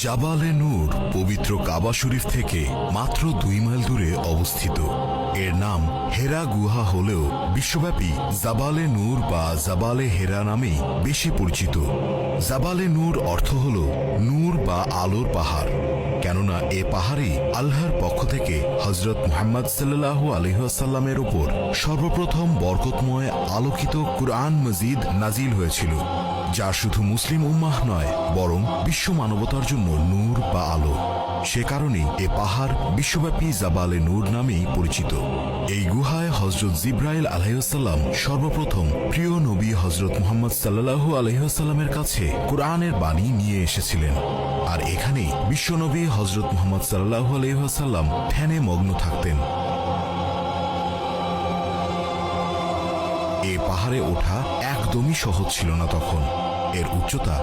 জাবালে নূর পবিত্র কাবা শরীফ থেকে মাত্র 2 মাইল দূরে অবস্থিত। এর নাম হেরা গুহা হলেও বিশ্বব্যাপী জাবালে নূর বা জাবালে হেরা নামেই বেশি পরিচিত। জাবালে নূর অর্থ হল নূর বা আলোর পাহাড়, কেননা এ পাহাড়েই আল্লাহর পক্ষ থেকে হযরত মুহাম্মদ সাল্লাল্লাহু আলাইহি ওয়াসাল্লামের উপর সর্বপ্রথম বরকতময় আলোকিত কুরআন মজিদ নাজিল হয়েছিল, যা শুধু মুসলিম উম্মাহ নয় বরং বিশ্ব মানবতার জন্য নূর বা আলো। সে কারণেই এ পাহাড় বিশ্বব্যাপী জাবালে নূর নামেই পরিচিত। এই গুহায় হযরত জিবরাইল আলাইহিস সালাম সর্বপ্রথম প্রিয় নবী হযরত মুহাম্মদ সাল্লাল্লাহু আলাইহি ওয়াসাল্লামের কাছে কুরআনের বাণী নিয়ে এসেছিলেন, আর এখানেই বিশ্বনবী হযরত মুহাম্মদ সাল্লাল্লাহু আলাইহি ওয়াসাল্লাম ধ্যানে মগ্ন থাকতেন। এ পাহাড়ে ওঠা একদমই সহজ ছিল না তখন। এর উচ্চতা